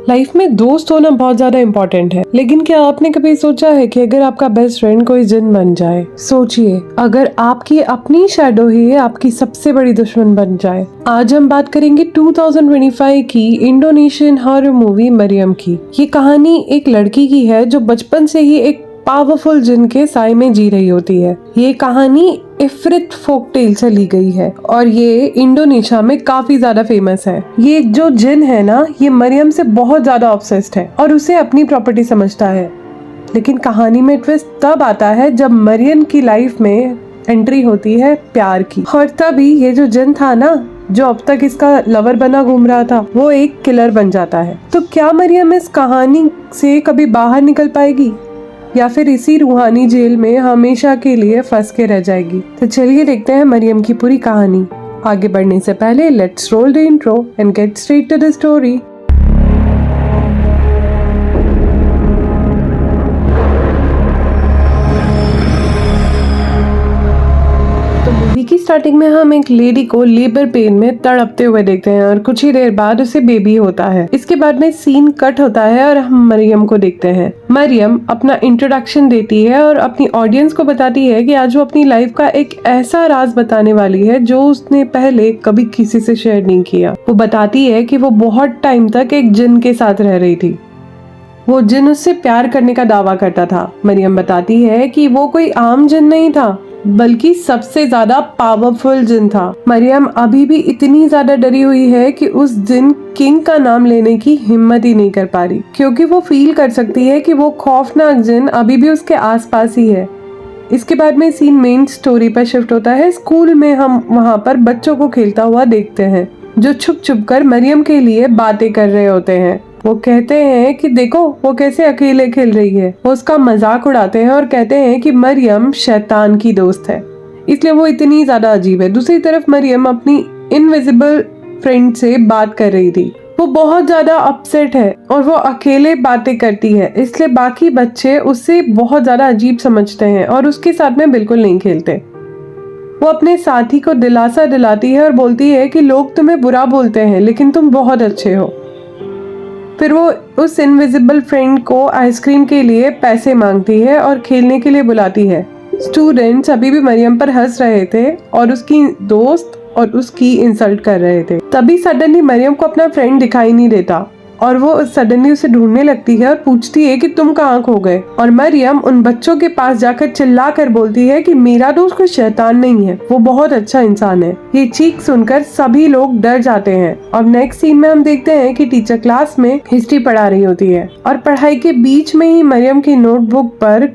Life में दोस्त होना बहुत ज्यादा इम्पोर्टेंट है, लेकिन क्या आपने कभी सोचा है कि अगर आपका बेस्ट फ्रेंड कोई जिन बन जाए? सोचिए, अगर आपकी अपनी शैडो ही आपकी सबसे बड़ी दुश्मन बन जाए। आज हम बात करेंगे 2025 की इंडोनेशियन हॉरर मूवी मरियम की। ये कहानी एक लड़की की है जो बचपन से ही एक पावरफुल जिन के साए में जी रही होती है। ये कहानी इफ्रित फोक टेल से ली गई है और ये इंडोनेशिया में काफी ज्यादा फेमस है। ये जो जिन है ना, ये मरियम से बहुत ज्यादा ऑब्सेस्ड है और उसे अपनी प्रॉपर्टी समझता है। लेकिन कहानी में ट्विस्ट तब आता है जब मरियम की लाइफ में एंट्री होती है प्यार की, और तभी ये जो जिन था ना, जो अब तक इसका लवर बना घूम रहा था, वो एक किलर बन जाता है। तो क्या मरियम इस कहानी से कभी बाहर निकल पाएगी या फिर इसी रूहानी जेल में हमेशा के लिए फंस के रह जाएगी? तो चलिए देखते हैं मरियम की पूरी कहानी। आगे बढ़ने से पहले let's roll the intro and get straight to the story. की स्टार्टिंग में हम एक लेडी को लेबर पेन में तड़पते हुए देखते हैं और कुछ ही देर बाद उसे बेबी होता है। इसके बाद में सीन कट होता है और हम मरियम को देखते हैं। मरियम अपना इंट्रोडक्शन देती है और अपनी ऑडियंस को बताती है कि आज वो अपनी लाइफ का एक ऐसा राज बताने वाली है जो उसने पहले कभी किसी से शेयर नहीं किया। वो बताती है कि वो बहुत टाइम तक एक जिन के साथ रह रही थी। वो जिन उससे प्यार करने का दावा करता था। मरियम बताती है कि वो कोई आम जिन नहीं था, बल्कि सबसे ज्यादा पावरफुल जिन था। मरियम अभी भी इतनी ज्यादा डरी हुई है कि उस दिन किंग का नाम लेने की हिम्मत ही नहीं कर पा रही, क्योंकि वो फील कर सकती है कि वो खौफनाक जिन अभी भी उसके आसपास ही है। इसके बाद में सीन मेन स्टोरी पर शिफ्ट होता है। स्कूल में हम वहाँ पर बच्चों को खेलता हुआ देखते हैं जो छुप छुप कर मरियम के लिए बातें कर रहे होते हैं। वो कहते हैं कि देखो वो कैसे अकेले खेल रही है। वो उसका मजाक उड़ाते हैं और कहते हैं कि मरियम शैतान की दोस्त है, इसलिए वो इतनी ज्यादा अजीब है। दूसरी तरफ मरियम अपनी इनविजिबल फ्रेंड से बात कर रही थी। वो बहुत ज्यादा अपसेट है और वो अकेले बातें करती है, इसलिए बाकी बच्चे उससे बहुत ज्यादा अजीब समझते हैं और उसके साथ में बिल्कुल नहीं खेलते। वो अपने साथी को दिलासा दिलाती है और बोलती है कि लोग तुम्हें बुरा बोलते हैं लेकिन तुम बहुत अच्छे हो। फिर वो उस इनविजिबल फ्रेंड को आइसक्रीम के लिए पैसे मांगती है और खेलने के लिए बुलाती है। स्टूडेंट्स अभी भी मरियम पर हंस रहे थे और उसकी दोस्त और उसकी इंसल्ट कर रहे थे। तभी सडनली मरियम को अपना फ्रेंड दिखाई नहीं देता और वो सडनली उसे ढूंढने लगती है और पूछती है कि तुम कहाँ खो गए। और मरियम उन बच्चों के पास जाकर चिल्ला कर बोलती है कि मेरा दोस्त कोई शैतान नहीं है, वो बहुत अच्छा इंसान है। ये चीख सुनकर सभी लोग डर जाते हैं। और नेक्स्ट सीन में हम देखते हैं कि टीचर क्लास में हिस्ट्री पढ़ा रही होती है और पढ़ाई के बीच में ही मरियम की नोटबुक पर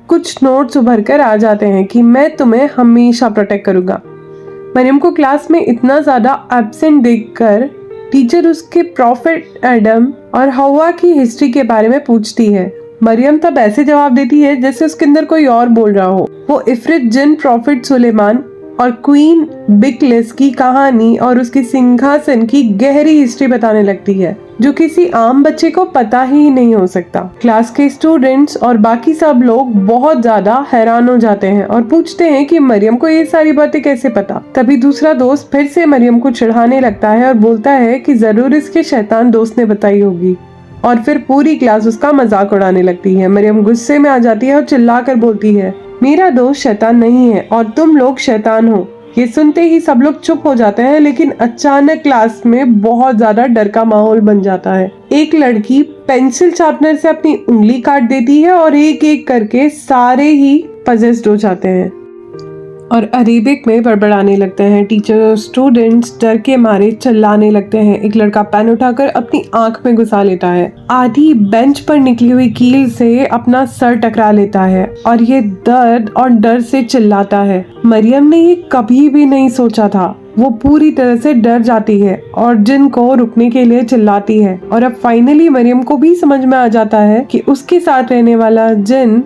कुछ नोट्स उभर कर आ जाते हैं कि मैं तुम्हें हमेशा प्रोटेक्ट करूंगा। मरियम को क्लास में इतना ज्यादा एब्सेंट देखकर टीचर उसके प्रॉफिट एडम और हवा की हिस्ट्री के बारे में पूछती है। मरियम तब ऐसे जवाब देती है जैसे उसके अंदर कोई और बोल रहा हो। वो इफ्रित जिन प्रॉफिट सुलेमान और क्वीन बिकलिस की कहानी और उसके सिंहासन की गहरी हिस्ट्री बताने लगती है, जो किसी आम बच्चे को पता ही नहीं हो सकता। क्लास के स्टूडेंट्स और बाकी सब लोग बहुत ज्यादा हैरान हो जाते हैं और पूछते हैं कि मरियम को ये सारी बातें कैसे पता। तभी दूसरा दोस्त फिर से मरियम को चिढ़ाने लगता है और बोलता है कि जरूर इसके शैतान दोस्त ने बताई होगी, और फिर पूरी क्लास उसका मजाक उड़ाने लगती है। मरियम गुस्से में आ जाती है और चिल्ला कर बोलती है, मेरा दोस्त शैतान नहीं है और तुम लोग शैतान हो। ये सुनते ही सब लोग चुप हो जाते हैं, लेकिन अचानक क्लास में बहुत ज्यादा डर का माहौल बन जाता है। एक लड़की पेंसिल शार्पनर से अपनी उंगली काट देती है और एक एक करके सारे ही पजेस्ड हो जाते हैं और अरेबिक में बड़बड़ाने लगते हैं। टीचर और स्टूडेंट्स डर के मारे चिल्लाने लगते हैं। एक लड़का पेन उठाकर अपनी आंख में घुसा लेता है। आधी बेंच पर निकली हुई कील से अपना सर टकरा लेता है और ये दर्द और डर से चिल्लाता है। मरियम ने ये कभी भी नहीं सोचा था। वो पूरी तरह से डर जाती है और जिन को रुकने के लिए चिल्लाती है। और अब फाइनली मरियम को भी समझ में आ जाता है कि उसके साथ रहने वाला जिन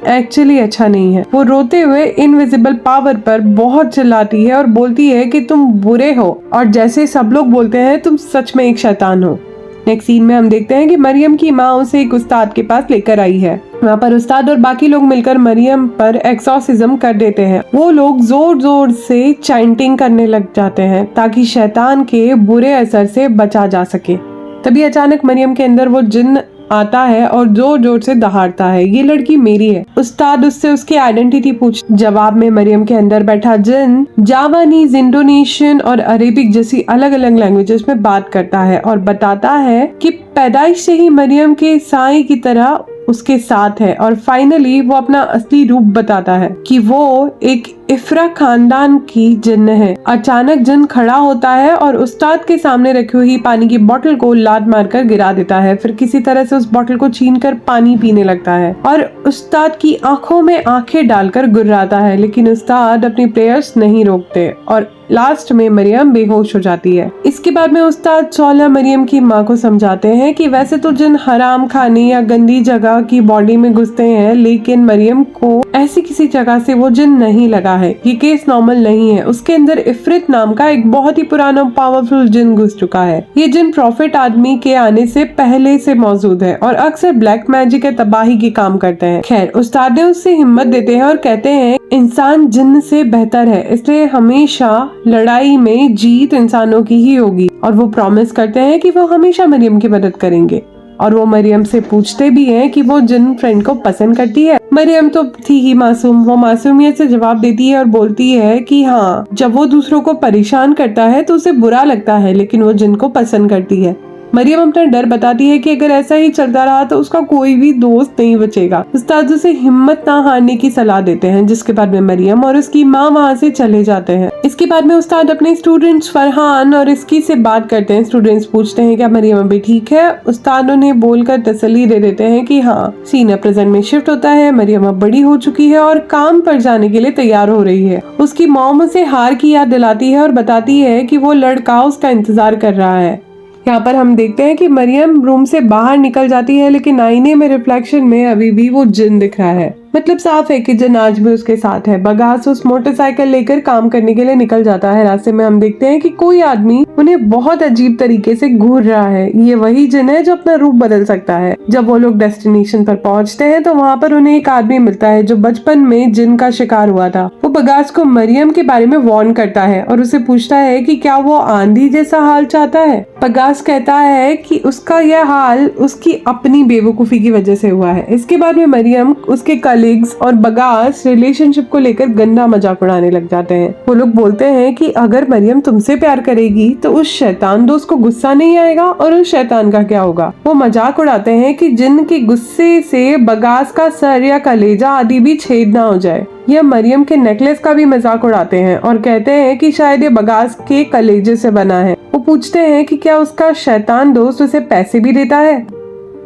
एक्चुअली अच्छा नहीं है। वो रोते हुए इनविजिबल पावर पर बहुत चिल्लाती है और बोलती है कि तुम बुरे हो और जैसे सब लोग बोलते हैं तुम सच में एक शैतान हो। नेक्स्ट सीन में हम देखते हैं कि मरियम की माँ उसे एक उस्ताद के पास लेकर आई है। वहाँ पर उस्ताद और बाकी लोग मिलकर मरियम पर एक्सॉर्सिज्म कर देते हैं। वो लोग जोर जोर से चैंटिंग करने लग जाते हैं ताकि शैतान के बुरे असर से बचा जा सके। तभी अचानक मरियम के अंदर वो जिन्न आता है और जोर जोर से दहाड़ता है, ये लड़की मेरी है। उस्ताद उससे उसकी आइडेंटिटी पूछ। जवाब में मरियम के अंदर बैठा जिन जावानीज, इंडोनेशियन और अरेबिक जैसी अलग अलग लैंग्वेजेस में बात करता है और बताता है कि पैदाइश से ही मरियम के साई की तरह उसके साथ है। और फाइनली वो अपना असली रूप बताता है कि वो एक इफ्रा खानदान की जिन्न है। अचानक जिन खड़ा होता है और उस्ताद के सामने रखी हुई पानी की बोतल को लात मारकर गिरा देता है। फिर किसी तरह से उस बोतल को छीनकर पानी पीने लगता है और उस्ताद की आंखों में आंखें डालकर गुर्राता है, लेकिन उस्ताद अपनी प्रेयर्स नहीं रोकते और लास्ट में मरियम बेहोश हो जाती है। इसके बाद में उस्ताद चौला मरियम की माँ को समझाते हैं कि वैसे तो जिन हराम खाने या गंदी जगह की बॉडी में घुसते हैं, लेकिन मरियम को ऐसी किसी जगह से वो जिन नहीं लगा है। ये केस नॉर्मल नहीं है, उसके अंदर इफ्रित नाम का एक बहुत ही पुराना पावरफुल जिन घुस चुका है। ये जिन प्रॉफिट आदमी के आने से पहले से मौजूद है और अक्सर ब्लैक मैजिक या तबाही के काम करते हैं। खैर, उस्ताद ने उससे हिम्मत देते हैं और कहते हैं इंसान जिन्न से बेहतर है, इसलिए हमेशा लड़ाई में जीत इंसानों की ही होगी। और वो प्रॉमिस करते हैं कि वो हमेशा मरियम की मदद करेंगे। और वो मरियम से पूछते भी हैं कि वो जिन फ्रेंड को पसंद करती है। मरियम तो थी ही मासूम, वो मासूमियत से जवाब देती है और बोलती है कि हाँ, जब वो दूसरों को परेशान करता है तो उसे बुरा लगता है, लेकिन वो जिन को पसंद करती है। मरियम अपना डर बताती है कि अगर ऐसा ही चलता रहा तो उसका कोई भी दोस्त नहीं बचेगा। उस्ताद उसे हिम्मत ना हारने की सलाह देते हैं, जिसके बाद में मरियम और उसकी माँ वहाँ से चले जाते हैं। इसके बाद में उस्ताद अपने स्टूडेंट्स फरहान और इसकी से बात करते हैं। स्टूडेंट्स पूछते हैं क्या मरियम अभी ठीक है। उस्ताद उन्हें बोलकर तसल्ली दे देते हैं कि हाँ, सीन प्रेजेंट में शिफ्ट होता है, मरियम अब बड़ी हो चुकी है और काम पर जाने के लिए तैयार हो रही है। उसकी मॉम उसे हार की याद दिलाती है और बताती है कि वो लड़का उसका इंतजार कर रहा है। यहाँ पर हम देखते हैं कि मरियम रूम से बाहर निकल जाती है, लेकिन आईने में रिफ्लेक्शन में अभी भी वो जिन दिख रहा है। मतलब साफ है कि जिन आज भी उसके साथ है। बगास उस मोटरसाइकिल लेकर काम करने के लिए निकल जाता है। रास्ते में हम देखते हैं कि कोई आदमी उन्हें बहुत अजीब तरीके से घूर रहा है। ये वही जिन है जो अपना रूप बदल सकता है। जब वो लोग डेस्टिनेशन पर पहुंचते हैं तो वहाँ पर उन्हें एक आदमी मिलता है जो बचपन में जिन का शिकार हुआ था। वो बगास को मरियम के बारे में वार्न करता है और उसे पूछता है कि क्या वो आंधी जैसा हाल चाहता है। बगास कहता है कि उसका यह हाल उसकी अपनी बेवकूफी की वजह से हुआ है। इसके बाद में मरियम, उसके कलीग्स और बगास रिलेशनशिप को लेकर गंदा मजाक उड़ाने लग जाते हैं। वो लोग बोलते हैं कि अगर मरियम तुमसे प्यार करेगी तो उस शैतान दोस्त को गुस्सा नहीं आएगा और उस शैतान का क्या होगा। वो मजाक उड़ाते हैं कि जिन के गुस्से से बगास का सर या कलेजा आदि भी छेद ना हो जाए। यह मरियम के नेकलेस का भी मजाक उड़ाते हैं और कहते हैं कि शायद ये बगास के कलेजे से बना है। वो पूछते हैं कि क्या उसका शैतान दोस्त उसे पैसे भी देता है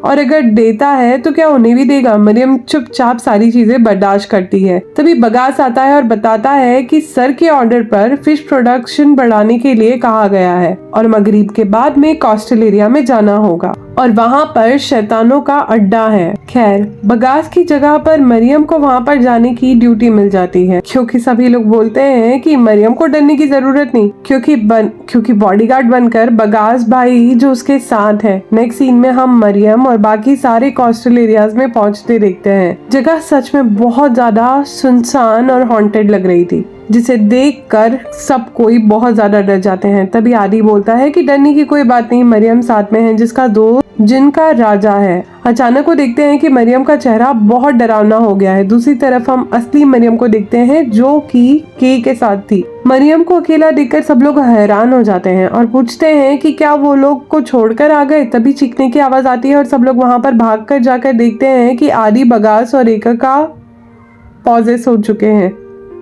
और अगर देता है तो क्या उन्हें भी देगा। मरियम चुपचाप सारी चीजें बर्दाश्त करती है। तभी बगास आता है और बताता है कि सर के ऑर्डर पर फिश प्रोडक्शन बढ़ाने के लिए कहा गया है और मगरिब के बाद में कोस्टल एरिया में जाना होगा और वहाँ पर शैतानों का अड्डा है। खैर, बगास की जगह पर मरियम को वहाँ पर जाने की ड्यूटी मिल जाती है, क्योंकि सभी लोग बोलते हैं कि मरियम को डरने की जरूरत नहीं, क्योंकि बॉडीगार्ड बनकर बगास भाई जो उसके साथ है। नेक्स्ट सीन में हम मरियम और बाकी सारे कोस्टल एरियाज में पहुँचते देखते हैं। जगह सच में बहुत ज्यादा सुनसान और हॉन्टेड लग रही थी, जिसे देखकर सब कोई बहुत ज्यादा डर जाते हैं। तभी आदि बोलता है कि डरने की कोई बात नहीं, मरियम साथ में है जिसका दोस्त जिनका राजा है। अचानक वो देखते हैं कि मरियम का चेहरा बहुत डरावना हो गया है। दूसरी तरफ हम असली मरियम को देखते हैं जो कि के साथ थी। मरियम को अकेला देखकर सब लोग हैरान हो जाते हैं और पूछते हैं कि क्या वो लोग को छोड़कर आ गए। तभी चीखने की आवाज आती है और सब लोग वहाँ पर भागकर जाकर देखते हैं कि आदि, बगास और एका का पॉजेस हो चुके हैं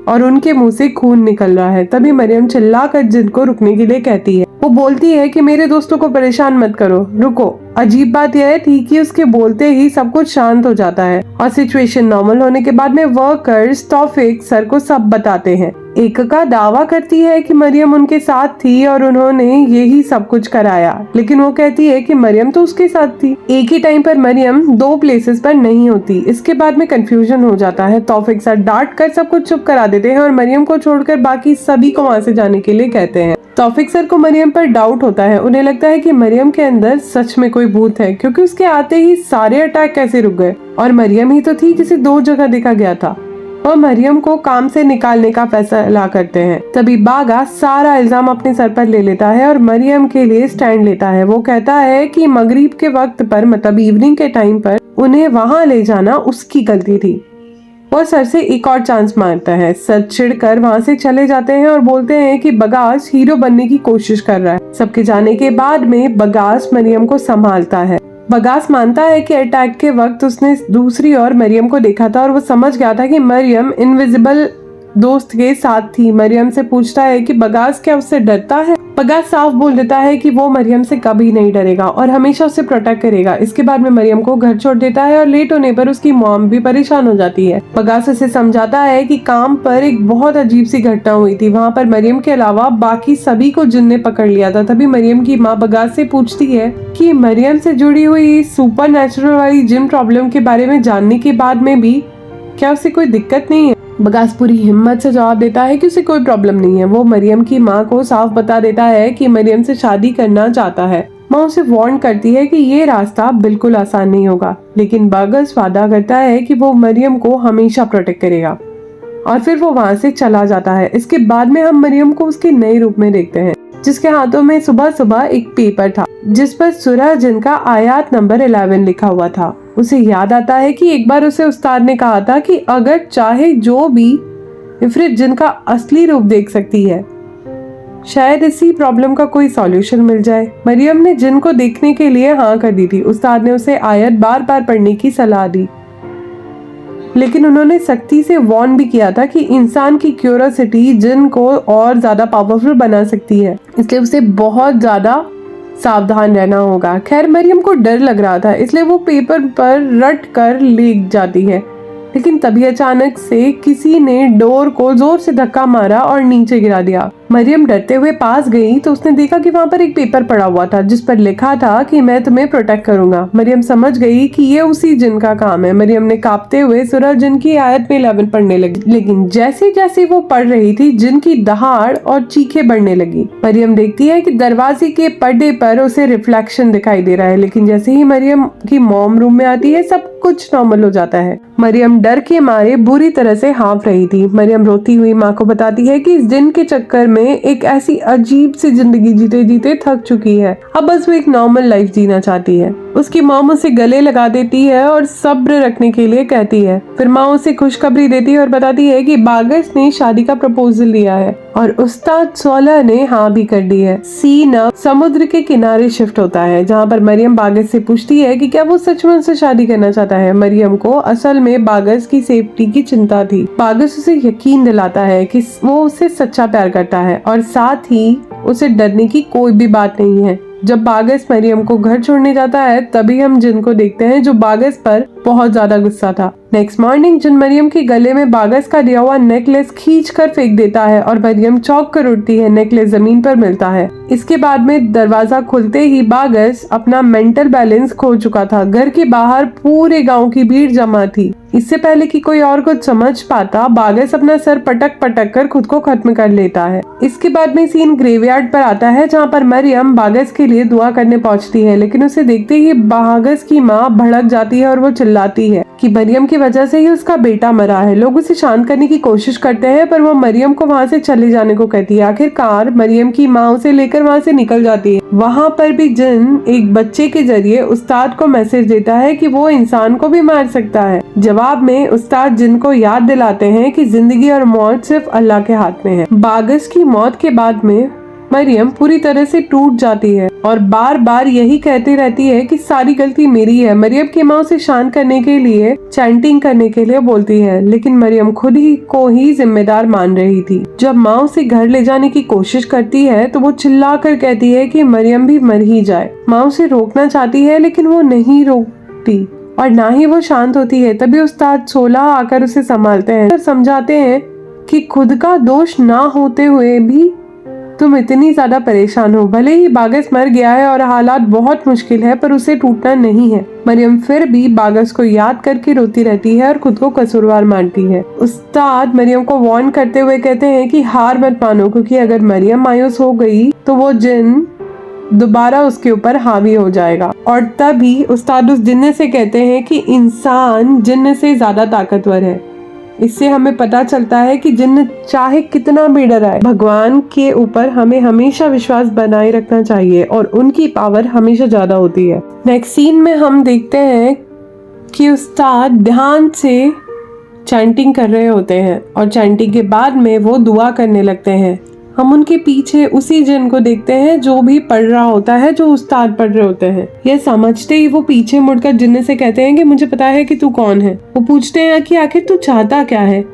और उनके मुंह से खून निकल रहा है। तभी मरियम चिल्लाकर जिन को रुकने के लिए कहती है। वो बोलती है कि मेरे दोस्तों को परेशान मत करो, रुको। अजीब बात यह थी कि उसके बोलते ही सब कुछ शांत हो जाता है और सिचुएशन नॉर्मल होने के बाद में वर्कर्स तौफीक सर को सब बताते हैं। एकका दावा करती है कि मरियम उनके साथ थी और उन्होंने यही सब कुछ कराया, लेकिन वो कहती है कि मरियम तो उसके साथ थी। एक ही टाइम पर मरियम दो प्लेसेस पर नहीं होती। इसके बाद में कंफ्यूजन हो जाता है। तौफीक सर डांट कर सब कुछ चुप करा देते हैं और मरियम को छोड़कर बाकी सभी को वहाँ से जाने के लिए कहते हैं। तौफीक सर को मरियम पर डाउट होता है। उन्हें लगता है कि मरियम के अंदर सच में कोई भूत है, क्योंकि उसके आते ही सारे अटैक कैसे रुक गए और मरियम ही तो थी जिसे दो जगह देखा गया था। और मरियम को काम से निकालने का फैसला करते हैं। तभी बागा सारा इल्जाम अपने सर पर ले लेता है और मरियम के लिए स्टैंड लेता है। वो कहता है कि मगरिब के वक्त पर, मतलब इवनिंग के टाइम पर उन्हें वहां ले जाना उसकी गलती थी। वो सर से एक और चांस मांगता है। सर चिढ़कर वहां से चले जाते हैं और बोलते हैं कि बगास हीरो बनने की कोशिश कर रहा है। सबके जाने के बाद में बगास मरियम को संभालता है। बगास मानता है कि अटैक के वक्त उसने दूसरी ओर मरियम को देखा था और वो समझ गया था कि मरियम इनविजिबल दोस्त के साथ थी। मरियम से पूछता है कि बगास क्या उससे डरता है। बगास साफ बोल देता है कि वो मरियम से कभी नहीं डरेगा और हमेशा उसे प्रोटेक्ट करेगा। इसके बाद में मरियम को घर छोड़ देता है और लेट होने पर उसकी मॉम भी परेशान हो जाती है। बगास उसे समझाता है कि काम पर एक बहुत अजीब सी घटना हुई थी। वहाँ पर मरियम के अलावा बाकी सभी को जिन ने पकड़ लिया था। तभी मरियम की माँ बगास से पूछती है कि मरियम से जुड़ी हुई सुपर नेचुरल वाली जिन प्रॉब्लम के बारे में जानने के बाद में भी क्या उसे कोई दिक्कत नहीं है। बगास पूरी हिम्मत से जवाब देता है कि उसे कोई प्रॉब्लम नहीं है। वो मरियम की माँ को साफ बता देता है कि मरियम से शादी करना चाहता है। माँ उसे वार्न करती है कि ये रास्ता बिल्कुल आसान नहीं होगा, लेकिन बगास वादा करता है कि वो मरियम को हमेशा प्रोटेक्ट करेगा और फिर वो वहाँ से चला जाता है। इसके बाद में हम मरियम को उसके नए रूप में देखते हैं, जिसके हाथों में सुबह सुबह एक पेपर था जिस पर सूरह जिन का आयत नंबर 11 लिखा हुआ था। उसे याद आता है कि एक बार उसे उस्ताद ने कहा था कि अगर चाहे जो भी इफरित जिन का असली रूप देख सकती है, शायद इसी प्रॉब्लम का कोई सॉल्यूशन मिल जाए। मरियम ने जिन को देखने के लिए हाँ कर दी थी। उस्ताद ने उसे आयत बार बार पढ़ने की सलाह दी, लेकिन उन्होंने सख्ती से वार्न भी किया था कि इंसान की क्यूरियोसिटी जिन को और ज्यादा पावरफुल बना सकती है, इसलिए उसे बहुत ज्यादा सावधान रहना होगा। खैर मरियम को डर लग रहा था, इसलिए वो पेपर पर रट कर लेट जाती है, लेकिन तभी अचानक से किसी ने डोर को जोर से धक्का मारा और नीचे गिरा दिया। मरियम डरते हुए पास गई तो उसने देखा कि वहाँ पर एक पेपर पड़ा हुआ था जिस पर लिखा था कि मैं तुम्हें प्रोटेक्ट करूंगा। मरियम समझ गई कि ये उसी जिन का काम है। मरियम ने कांपते हुए सूरह जिन की आयत में 11 पढ़ने लगी, लेकिन जैसे जैसे वो पढ़ रही थी जिन की दहाड़ और चीखें बढ़ने लगी। मरियम देखती है कि दरवाजे के पर्दे पर उसे रिफ्लेक्शन दिखाई दे रहा है, लेकिन जैसे ही मरियम की मॉम रूम में आती है सब कुछ नॉर्मल हो जाता है। मरियम डर के मारे बुरी तरह से हाँफ रही थी। मरियम रोती हुई माँ को बताती है कि इस जिन के चक्कर में एक ऐसी अजीब सी जिंदगी जीते जीते थक चुकी है, अब बस वो एक नॉर्मल लाइफ जीना चाहती है। उसकी मॉम उसे गले लगा देती है और सब्र रखने के लिए कहती है। फिर माँ उसे खुशखबरी देती है और बताती है कि बागस ने शादी का प्रपोजल दिया है और उस्ताद सोलह ने हाँ भी कर दी है। सीन अब समुद्र के किनारे शिफ्ट होता है, जहाँ पर मरियम बागस से पूछती है कि क्या वो सच में उससे शादी करना चाहता है। मरियम को असल में बागस की सेफ्टी की चिंता थी। बागस उसे यकीन दिलाता है कि वो उससे सच्चा प्यार करता है और साथ ही उसे डरने की कोई भी बात नहीं है। जब बागस मरियम को घर छोड़ने जाता है तभी हम जिन को देखते हैं जो बागस पर बहुत ज्यादा गुस्सा था। नेक्स्ट मॉर्निंग जिन मरियम के गले में बागस का दिया हुआ नेकलेस खींच कर फेंक देता है और मरियम चौंक कर उठती है। नेकलेस जमीन पर मिलता है। इसके बाद में दरवाजा खुलते ही बागस अपना मेंटल बैलेंस खो चुका था। घर के बाहर पूरे गांव की भीड़ जमा थी। इससे पहले कि कोई और कुछ समझ पाता, बागस अपना सर पटक पटक कर खुद को खत्म कर लेता है। इसके बाद में सीन ग्रेवयार्ड पर आता है, जहाँ पर मरियम बागस के लिए दुआ करने पहुँचती है, लेकिन उसे देखते ही बागस की माँ भड़क जाती है और वो चिल्लाती है कि मरियम की वजह से ही उसका बेटा मरा है। लोग उसे शांत करने की कोशिश करते हैं पर वो मरियम को वहाँ से चले जाने को कहती है। आखिरकार मरियम की माँ उसे लेकर वहाँ से निकल जाती है। वहाँ पर भी जिन एक बच्चे के जरिए उस्ताद को मैसेज देता है कि वो इंसान को भी मार सकता है। जवाब में उस्ताद जिन को याद दिलाते हैं कि जिंदगी और मौत सिर्फ अल्लाह के हाथ में है। बागस की मौत के बाद में मरियम पूरी तरह से टूट जाती है और बार बार यही कहती रहती है कि सारी गलती मेरी है। मरियम की माँ उसे शांत करने के लिए चैंटिंग करने के लिए बोलती है, लेकिन मरियम खुद ही को ही जिम्मेदार मान रही थी। जब माँ उसे घर ले जाने की कोशिश करती है तो वो चिल्ला कर कहती है कि मरियम भी मर ही जाए। माँ उसे रोकना चाहती है लेकिन वो नहीं रोकती और ना ही वो शांत होती है। तभी उस्ताद 16 आकर उसे संभालते हैं और समझाते हैं कि खुद का दोष ना होते हुए भी तुम इतनी ज्यादा परेशान हो। भले ही बागस मर गया है और हालात बहुत मुश्किल है पर उसे टूटना नहीं है। मरियम फिर भी बागस को याद करके रोती रहती है और खुद को कसूरवार मानती है। उस्ताद मरियम को वार्न करते हुए कहते हैं कि हार मत मानो, क्योंकि अगर मरियम मायूस हो गई तो वो जिन दोबारा उसके ऊपर हावी हो जाएगा। और तभी उस्ताद उस जिन्न से कहते हैं कि इंसान जिन्न से ज्यादा ताकतवर है इससे हमें पता चलता है कि जिन्न चाहे कितना भी डराए, भगवान के ऊपर हमें हमेशा विश्वास बनाए रखना चाहिए और उनकी पावर हमेशा ज्यादा होती है। नेक्स्ट सीन में हम देखते हैं कि उस्ताद ध्यान से चैंटिंग कर रहे होते हैं और चैंटिंग के बाद में वो दुआ करने लगते हैं। हम उनके पीछे उसी जिन को देखते हैं जो भी पढ़ रहा होता है, जो उस्ताद पढ़ रहे होते हैं। यह समझते ही वो पीछे मुड़कर जिन्न से कहते हैं कि मुझे पता है कि तू कौन है। वो पूछते हैं कि आखिर तू चाहता क्या है।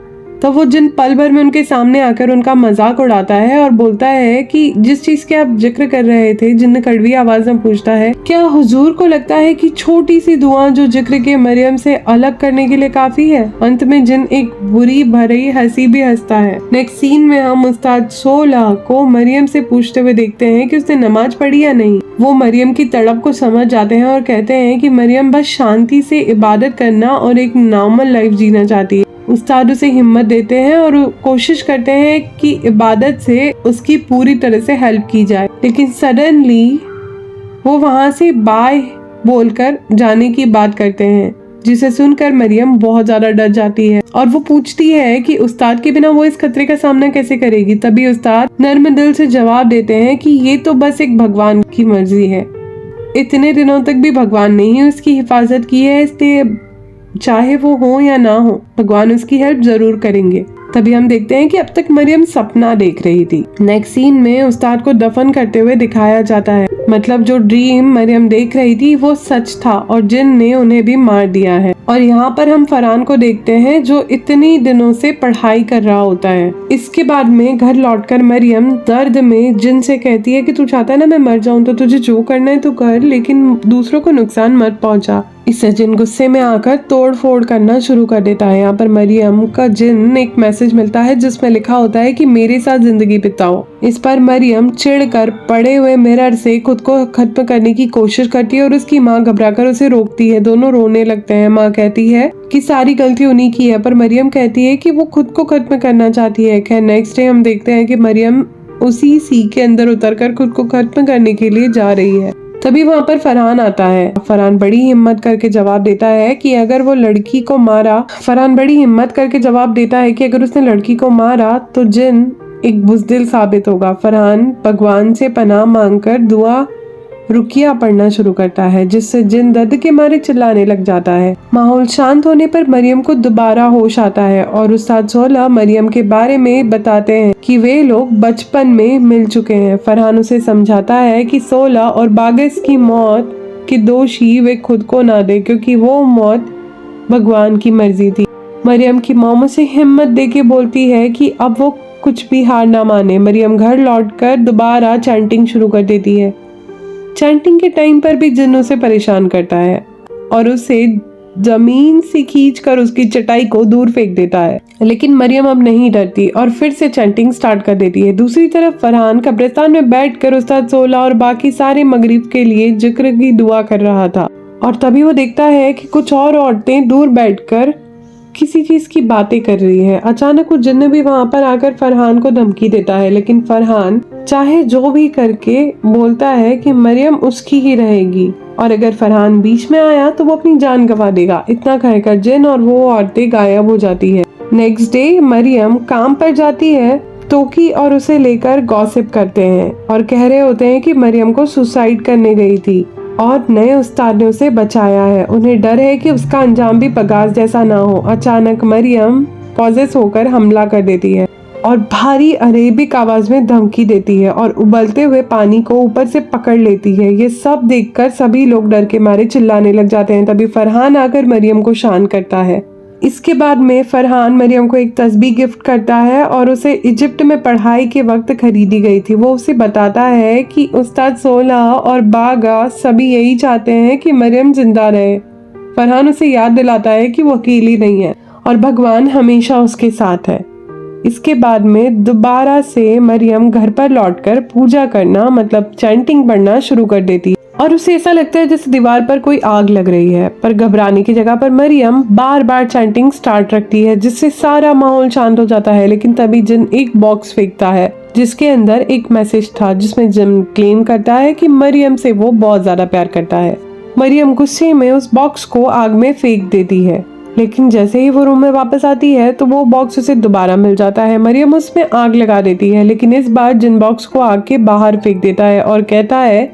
तो वो जिन पल भर में उनके सामने आकर उनका मजाक उड़ाता है और बोलता है कि जिस चीज के आप जिक्र कर रहे थे, जिन्न कड़वी आवाज में पूछता है, क्या हुजूर को लगता है कि छोटी सी दुआ जो जिक्र के मरियम से अलग करने के लिए काफी है। अंत में जिन एक बुरी भरी हंसी भी हंसता है। नेक्स्ट सीन में हम उस्ताद 16 को मरियम से पूछते हुए देखते हैं कि उसने नमाज पढ़ी या नहीं। वो मरियम की तड़प को समझ जाते हैं और कहते हैं कि मरियम बस शांति से इबादत करना और एक नॉर्मल लाइफ जीना चाहती है। उस्ताद उसे हिम्मत देते हैं और कोशिश करते हैं कि इबादत से उसकी पूरी तरह से हेल्प की जाए, लेकिन सडनली वो वहाँ से बाय बोलकर जाने की बात करते हैं, जिसे सुनकर मरियम बहुत ज्यादा डर जाती है और वो पूछती है कि उस्ताद के बिना वो इस खतरे का सामना कैसे करेगी। तभी उस्ताद नर्म दिल से जवाब देते हैं कि ये तो बस एक भगवान की मर्जी है। इतने दिनों तक भी भगवान ने ही उसकी हिफाजत की है, इसलिए चाहे वो हो या ना हो, भगवान उसकी हेल्प जरूर करेंगे। तभी हम देखते हैं कि अब तक मरियम सपना देख रही थी। नेक्स्ट सीन में उस्ताद को दफन करते हुए दिखाया जाता है। मतलब जो ड्रीम मरियम देख रही थी वो सच था और जिन ने उन्हें भी मार दिया है। और यहाँ पर हम फरहान को देखते हैं जो इतनी दिनों से पढ़ाई कर रहा होता है। इसके बाद में घर लौटकर मरियम दर्द में जिन से कहती है कि तू चाहता है ना मैं मर जाऊं, तो तुझे जो करना है तो कर, लेकिन दूसरों को नुकसान मत पहुंचा। इससे जिन गुस्से में आकर तोड़ फोड़ करना शुरू कर देता है। यहाँ पर मरियम का जिन एक मैसेज मिलता है जिसमें लिखा होता है कि मेरे साथ जिंदगी बिताओ। इस पर मरियम चिढ़कर पड़े हुए मिरर से खुद को खत्म करने की कोशिश करती है और उसकी माँ घबराकर उसे रोकती है। दोनों रोने लगते हैं। माँ कहती है कि सारी गलती उन्हीं की है, पर मरियम कहती है कि वो खुद को खत्म करना चाहती है। खैर नेक्स्ट डे हम देखते हैं कि मरियम उसी सी के अंदर उतरकर खुद को खत्म करने के लिए जा रही है। तभी वहाँ पर फरहान आता है। फरहान बड़ी हिम्मत करके जवाब देता है कि अगर वो लड़की को मारा फरहान बड़ी हिम्मत करके जवाब देता है कि अगर उसने लड़की को मारा तो जिन एक बुज़दिल साबित होगा। फरहान भगवान से पनाह मांगकर दुआ रुकिया पढ़ना शुरू करता है, जिससे जिन दर्द के मारे चिल्लाने लग जाता है। माहौल शांत होने पर मरियम को दोबारा होश आता है और उस्ताद 16 मरियम के बारे में बताते हैं कि वे लोग बचपन में मिल चुके हैं। फरहान उसे समझाता है कि 16 और बागिस की मौत के दोषी वे खुद को ना दे, क्योंकि वो मौत भगवान की मर्जी थी। मरियम की मॉम उसे हिम्मत देके बोलती है कि अब वो कुछ भी हार ना माने। मरियम घर लौटकर दोबारा चैंटिंग शुरू कर देती है। चैंटिंग के टाइम पर भी जिन उसे परेशान करता है और उसे जमीन से खींचकर उसकी चटाई को दूर फेंक देता है, लेकिन मरियम अब नहीं डरती और फिर से चैंटिंग स्टार्ट कर देती है। दूसरी तरफ फरहान कब्रिस्तान में बैठकर उस्ताद 16 और बाकी सारे मगरिब के लिए जिक्र की दुआ कर रहा था और तभी वो देखता है कि कुछ और औरतें दूर बैठकर किसी चीज की बातें कर रही है। अचानक वो जिन्न भी वहाँ पर आकर फरहान को धमकी देता है, लेकिन फरहान चाहे जो भी करके बोलता है कि मरियम उसकी ही रहेगी और अगर फरहान बीच में आया तो वो अपनी जान गंवा देगा। इतना कहकर जिन और वो औरतें गायब हो जाती है। नेक्स्ट डे मरियम काम पर जाती है। तोकी और उसे लेकर गॉसिप करते हैं और कह रहे होते हैं कि मरियम को सुसाइड करने गई थी और नए उस्ताद ने उसे बचाया है। उन्हें डर है कि उसका अंजाम भी पगास जैसा ना हो। अचानक मरियम पॉजेस होकर हमला कर देती है और भारी अरेबिक आवाज में धमकी देती है और उबलते हुए पानी को ऊपर से पकड़ लेती है। ये सब देखकर सभी लोग डर के मारे चिल्लाने लग जाते हैं। तभी फरहान आकर मरियम को शांत करता है। इसके बाद में फरहान मरियम को एक तस्बीह गिफ्ट करता है और उसे इजिप्ट में पढ़ाई के वक्त खरीदी गई थी। वो उसे बताता है कि उस्ताद 16 और बागा सभी यही चाहते हैं कि मरियम जिंदा रहे। फरहान उसे याद दिलाता है कि वो अकेली नहीं है और भगवान हमेशा उसके साथ है। इसके बाद में दोबारा से मरियम घर पर लौटकर पूजा करना मतलब चैंटिंग पढ़ना शुरू कर देती है और उसे ऐसा लगता है जैसे दीवार पर कोई आग लग रही है। पर घबराने की जगह पर मरियम बार बार चैंटिंग स्टार्ट रखती है, जिससे सारा माहौल शांत हो जाता है। लेकिन तभी जिन एक बॉक्स फेंकता है जिसके अंदर एक मैसेज था, जिसमें जिन क्लेम करता है कि मरियम से वो बहुत ज्यादा प्यार करता है। मरियम गुस्से में उस बॉक्स को आग में फेंक देती है, लेकिन जैसे ही वो रूम में वापस आती है तो वो बॉक्स उसे दोबारा मिल जाता है। मरियम उसमें आग लगा देती है, लेकिन इस बार जिन बॉक्स को आग के बाहर फेंक देता है और कहता है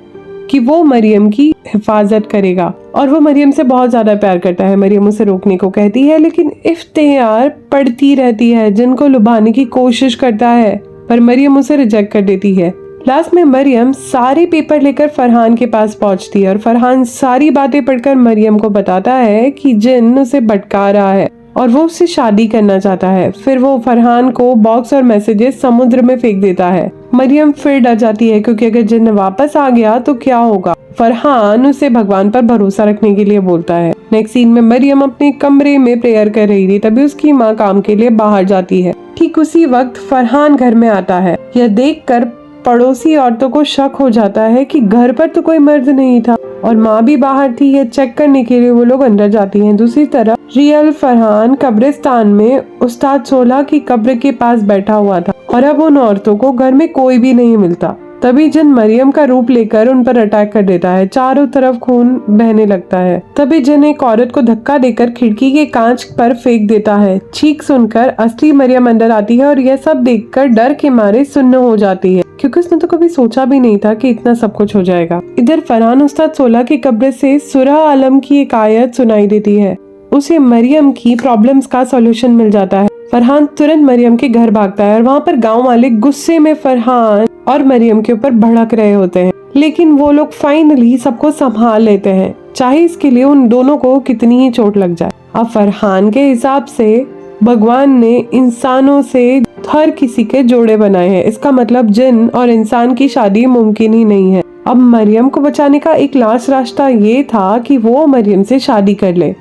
कि वो मरियम की हिफाजत करेगा और वो मरियम से बहुत ज्यादा प्यार करता है। मरियम उसे रोकने को कहती है, लेकिन इफ्तियार पढ़ती रहती है, जिनको लुभाने की कोशिश करता है, पर मरियम उसे रिजेक्ट कर देती है। लास्ट में मरियम सारे पेपर लेकर फरहान के पास पहुंचती है और फरहान सारी बातें पढ़कर मरियम को बताता है कि जिन उसे भटका रहा है और वो उससे शादी करना चाहता है। फिर वो फरहान को बॉक्स और मैसेजेस समुद्र में फेंक देता है। मरियम फिर डर जाती है, क्योंकि अगर जिन वापस आ गया तो क्या होगा। फरहान उसे भगवान पर भरोसा रखने के लिए बोलता है। नेक्स्ट सीन में मरियम अपने कमरे में प्रेयर कर रही थी, तभी उसकी माँ काम के लिए बाहर जाती है। ठीक उसी वक्त फरहान घर में आता है। यह देखकर पड़ोसी औरतों को शक हो जाता है कि घर पर तो कोई मर्द नहीं था और माँ भी बाहर थी। ये चेक करने के लिए वो लोग अंदर जाती हैं। दूसरी तरफ रियल फरहान कब्रिस्तान में उस्ताद 16 की कब्र के पास बैठा हुआ था और अब उन औरतों को घर में कोई भी नहीं मिलता। तभी जिन मरियम का रूप लेकर उन पर अटैक कर देता है। चारों तरफ खून बहने लगता है। तभी जिन एक औरत को धक्का देकर खिड़की के कांच पर फेंक देता है। चीख सुनकर असली मरियम अंदर आती है और यह सब देखकर डर के मारे सुन्न हो जाती है, क्योंकि उसने तो कभी सोचा भी नहीं था कि इतना सब कुछ हो जाएगा। इधर फरहान उस्ताद 16 की कब्र से सूरह आलम की एक आयत सुनाई देती है। उसे मरियम की प्रॉब्लम्स का सॉल्यूशन मिल जाता है। फरहान तुरंत मरियम के घर भागता है और वहाँ पर गांव वाले गुस्से में फरहान और मरियम के ऊपर भड़क रहे होते हैं, लेकिन वो लोग फाइनली सबको संभाल लेते हैं, चाहे इसके लिए उन दोनों को कितनी ही चोट लग जाए। अब फरहान के हिसाब से भगवान ने इंसानों से हर किसी के जोड़े बनाए हैं। इसका मतलब जिन और इंसान की शादी मुमकिन ही नहीं है। अब मरियम को बचाने का एक लास्ट रास्ता ये था कि वो मरियम से शादी कर ले।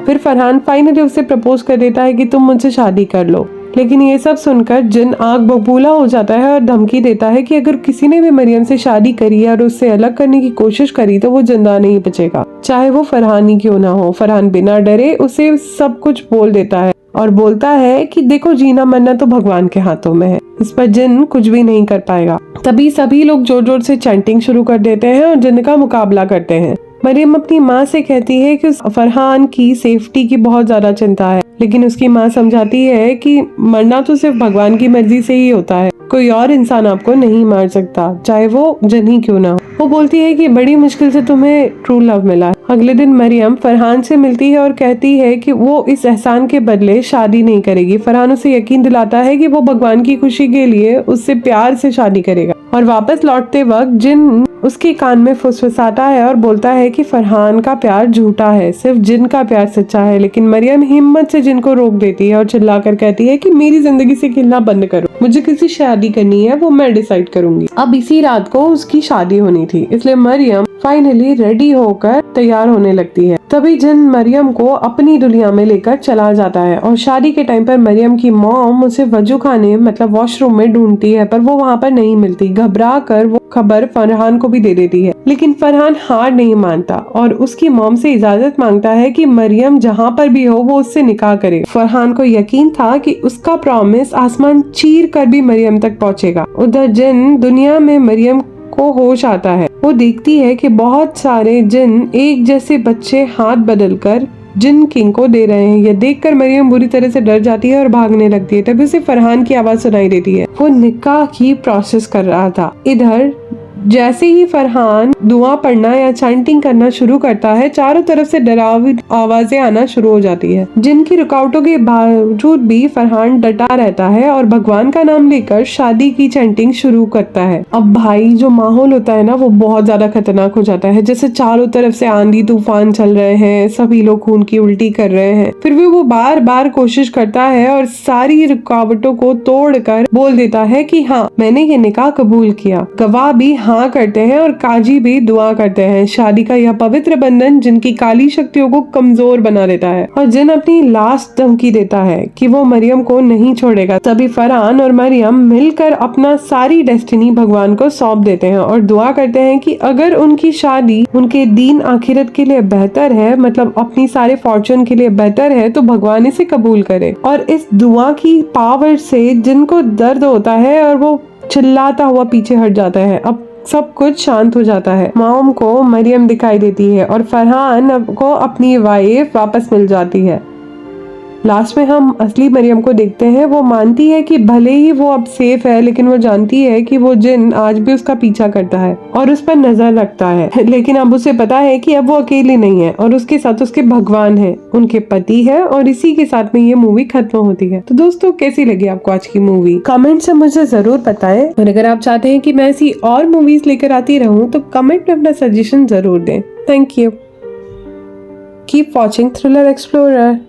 फिर फरहान फाइनली उसे प्रपोज कर देता है कि तुम मुझसे शादी कर लो, लेकिन ये सब सुनकर जिन आग बबूला हो जाता है और धमकी देता है कि अगर किसी ने भी मरियम से शादी करी और उससे अलग करने की कोशिश करी तो वो जिंदा नहीं बचेगा, चाहे वो फरहान ही क्यों ना हो। फरहान बिना डरे उसे सब कुछ बोल देता है और बोलता है कि देखो, जीना मरना तो भगवान के हाथों में है, इस पर जिन कुछ भी नहीं कर पाएगा। तभी सभी लोग जोर जोर से चैंटिंग शुरू कर देते हैं और जिन का मुकाबला करते हैं। मरियम अपनी माँ से कहती है कि फरहान की सेफ्टी की बहुत ज्यादा चिंता है, लेकिन उसकी माँ समझाती है कि मरना तो सिर्फ भगवान की मर्जी से ही होता है, कोई और इंसान आपको नहीं मार सकता, चाहे वो जिन ही क्यों ना हो। वो बोलती है कि बड़ी मुश्किल से तुम्हें ट्रू लव मिला। अगले दिन मरियम फरहान से मिलती है और कहती है कि वो इस एहसान के बदले शादी नहीं करेगी। फरहान उसे यकीन दिलाता है कि वो भगवान की खुशी के लिए उससे प्यार से शादी करेगा और वापस लौटते वक्त जिन उसके कान में फुसफुसाता है और बोलता है कि फरहान का प्यार झूठा है, सिर्फ जिन का प्यार सच्चा है। लेकिन मरियम हिम्मत से जिन को रोक देती है और चिल्लाकर कहती है कि मेरी जिंदगी से खेलना बंद करो, मुझे किसी शादी करनी है, वो मैं डिसाइड करूंगी। अब इसी रात को उसकी शादी होनी थी, इसलिए मरियम फाइनली रेडी होकर तैयार होने लगती है। तभी जिन मरियम को अपनी दुनिया में लेकर चला जाता है और शादी के टाइम पर मरियम की मॉम उसे वजू खाने मतलब वॉशरूम में ढूंढती है, पर वो वहाँ पर नहीं मिलती। घबरा कर वो खबर फरहान को भी दे देती है, लेकिन फरहान हार नहीं मानता और उसकी मॉम से इजाजत मांगता है कि मरियम जहाँ पर भी हो वो उससे निकाह करे। फरहान को यकीन था कि उसका प्रॉमिस आसमान चीर कर भी मरियम तक पहुँचेगा। उधर जिन दुनिया में मरियम को होश आता है। वो देखती है कि बहुत सारे जिन एक जैसे बच्चे हाथ बदलकर जिन किंग को दे रहे हैं। यह देखकर मरियम बुरी तरह से डर जाती है और भागने लगती है। तभी उसे फरहान की आवाज सुनाई देती है। वो निकाह की प्रोसेस कर रहा था। इधर जैसे ही फरहान दुआ पढ़ना या चैंटिंग करना शुरू करता है, चारों तरफ से डरावनी आवाजें आना शुरू हो जाती है। जिनकी रुकावटों के बावजूद भी फरहान डटा रहता है और भगवान का नाम लेकर शादी की चैंटिंग शुरू करता है। अब भाई जो माहौल होता है ना, वो बहुत ज्यादा खतरनाक हो जाता है। जैसे चारों तरफ से आंधी तूफान चल रहे हैं, सभी लोग खून की उल्टी कर रहे हैं। फिर भी वो बार बार कोशिश करता है और सारी रुकावटों को तोड़कर बोल देता है कि हाँ, मैंने ये निकाह कबूल किया। गवाह भी हाँ करते हैं और काजी भी दुआ करते हैं। शादी का यह पवित्र बंधन जिनकी काली शक्तियों को कमजोर बना देता है और जिन अपनी लास्ट धमकी देता है कि वो मरियम को नहीं छोड़ेगा। तभी फरहान और मरियम मिलकर अपना सारी डेस्टिनी भगवान को सौंप देते हैं और दुआ करते हैं कि अगर उनकी शादी उनके दीन आखिरत के लिए बेहतर है, मतलब अपनी सारे फॉर्चून के लिए बेहतर है, तो भगवान इसे कबूल करे। और इस दुआ की पावर से जिनको दर्द होता है और वो चिल्लाता हुआ पीछे हट जाता है। अब सब कुछ शांत हो जाता है। मॉम को मरियम दिखाई देती है और फरहान को अपनी वाइफ वापस मिल जाती है। लास्ट में हम असली मरियम को देखते हैं। वो मानती है कि भले ही वो अब सेफ है, लेकिन वो जानती है कि वो जिन आज भी उसका पीछा करता है और उस पर नजर रखता है। लेकिन अब उसे पता है कि अब वो अकेली नहीं है और उसके साथ उसके भगवान है, उनके पति है, और इसी के साथ में ये मूवी खत्म होती है। तो दोस्तों, कैसी लगी आपको आज की मूवी? कमेंट से मुझे जरूर बताएं, और अगर आप चाहते हैं कि मैं ऐसी और मूवीज लेकर आती रहूं तो कमेंट में अपना सजेशन जरूर दें। Thank you. Keep watching thriller explorer.